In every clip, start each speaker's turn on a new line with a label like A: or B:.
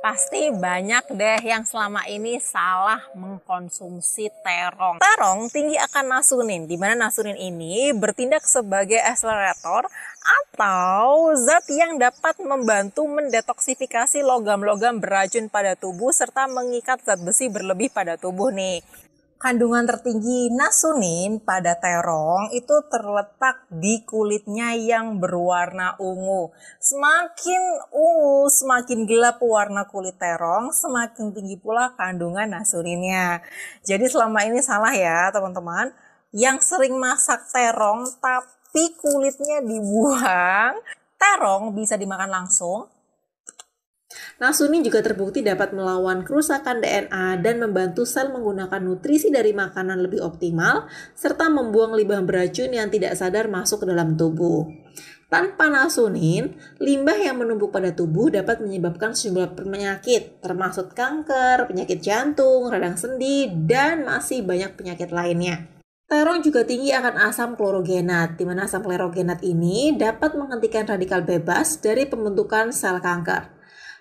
A: Pasti banyak deh yang selama ini salah mengkonsumsi terong. Terong tinggi akan nasunin, di mana nasunin ini bertindak sebagai akselerator atau zat yang dapat membantu mendetoksifikasi logam-logam beracun pada tubuh serta mengikat zat besi berlebih pada tubuh nih. Kandungan tertinggi nasunin pada terong itu terletak di kulitnya yang berwarna ungu. Semakin ungu, semakin gelap warna kulit terong, semakin tinggi pula kandungan nasuninnya. Jadi selama ini salah ya teman-teman. Yang sering masak terong tapi kulitnya dibuang, terong bisa dimakan langsung.
B: Nasunin juga terbukti dapat melawan kerusakan DNA dan membantu sel menggunakan nutrisi dari makanan lebih optimal, serta membuang limbah beracun yang tidak sadar masuk ke dalam tubuh. Tanpa nasunin, limbah yang menumpuk pada tubuh dapat menyebabkan sejumlah penyakit, termasuk kanker, penyakit jantung, radang sendi, dan masih banyak penyakit lainnya. Terong juga tinggi akan asam klorogenat, di mana asam klorogenat ini dapat menghentikan radikal bebas dari pembentukan sel kanker.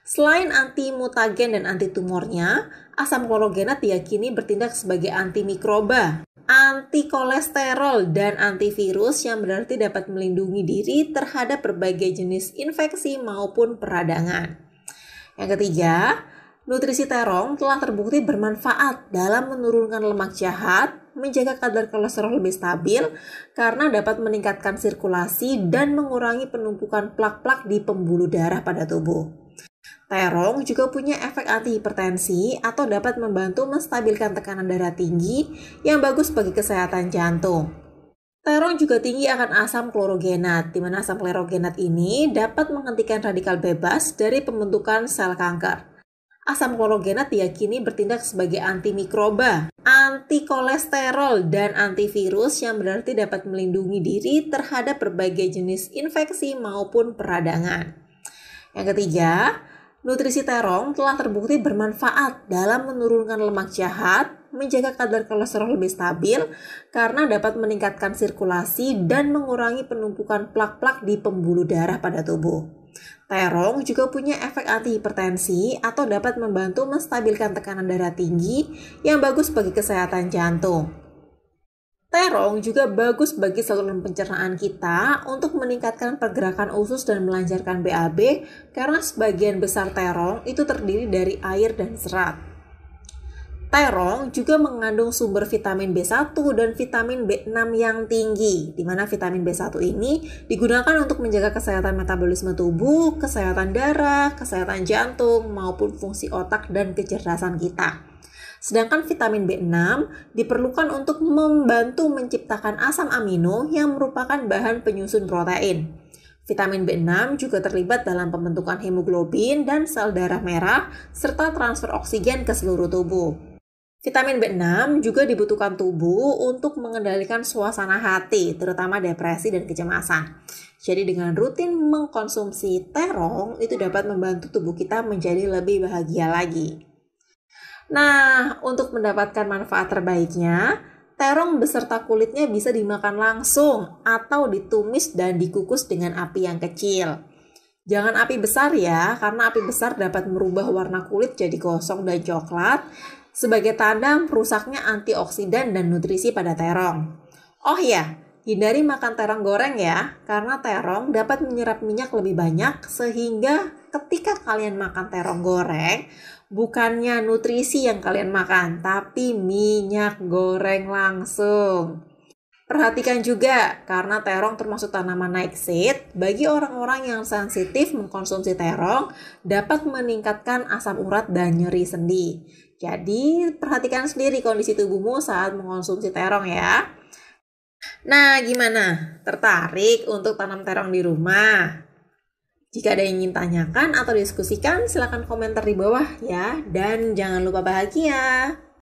B: Selain anti-mutagen dan anti-tumornya, asam klorogenat diyakini bertindak sebagai antimikroba, anti-kolesterol, dan antivirus yang berarti dapat melindungi diri terhadap berbagai jenis infeksi maupun peradangan. Yang ketiga, nutrisi terong telah terbukti bermanfaat dalam menurunkan lemak jahat, menjaga kadar kolesterol lebih stabil karena dapat meningkatkan sirkulasi dan mengurangi penumpukan plak-plak di pembuluh darah pada tubuh. Terong juga punya efek antihipertensi atau dapat membantu menstabilkan tekanan darah tinggi yang bagus bagi kesehatan jantung. Terong juga tinggi akan asam klorogenat, di mana asam klorogenat ini dapat menghentikan radikal bebas dari pembentukan sel kanker. Asam klorogenat diyakini bertindak sebagai antimikroba, anti-kolesterol, dan antivirus yang berarti dapat melindungi diri terhadap berbagai jenis infeksi maupun peradangan. Yang ketiga, nutrisi terong telah terbukti bermanfaat dalam menurunkan lemak jahat, menjaga kadar kolesterol lebih stabil karena dapat meningkatkan sirkulasi dan mengurangi penumpukan plak-plak di pembuluh darah pada tubuh. Terong juga punya efek antihipertensi atau dapat membantu menstabilkan tekanan darah tinggi yang bagus bagi kesehatan jantung. Terong juga bagus bagi saluran pencernaan kita untuk meningkatkan pergerakan usus dan melancarkan BAB karena sebagian besar terong itu terdiri dari air dan serat. Terong juga mengandung sumber vitamin B1 dan vitamin B6 yang tinggi, di mana vitamin B1 ini digunakan untuk menjaga kesehatan metabolisme tubuh, kesehatan darah, kesehatan jantung, maupun fungsi otak dan kecerdasan kita. Sedangkan vitamin B6 diperlukan untuk membantu menciptakan asam amino yang merupakan bahan penyusun protein. Vitamin B6 juga terlibat dalam pembentukan hemoglobin dan sel darah merah, serta transfer oksigen ke seluruh tubuh. Vitamin B6 juga dibutuhkan tubuh untuk mengendalikan suasana hati, terutama depresi dan kecemasan. Jadi dengan rutin mengkonsumsi terong, itu dapat membantu tubuh kita menjadi lebih bahagia lagi. Nah, untuk mendapatkan manfaat terbaiknya, terong beserta kulitnya bisa dimakan langsung atau ditumis dan dikukus dengan api yang kecil. Jangan api besar ya, karena api besar dapat merubah warna kulit jadi gosong dan coklat, sebagai tanda rusaknya antioksidan dan nutrisi pada terong. Oh ya, hindari makan terong goreng ya, karena terong dapat menyerap minyak lebih banyak sehingga ketika kalian makan terong goreng, bukannya nutrisi yang kalian makan, tapi minyak goreng langsung. Perhatikan juga, karena terong termasuk tanaman nightshade, bagi orang-orang yang sensitif mengkonsumsi terong dapat meningkatkan asam urat dan nyeri sendi. Jadi, perhatikan sendiri kondisi tubuhmu saat mengkonsumsi terong ya. Nah, gimana? Tertarik untuk tanam terong di rumah? Jika ada yang ingin tanyakan atau diskusikan, silakan komentar di bawah ya. Dan jangan lupa bahagia.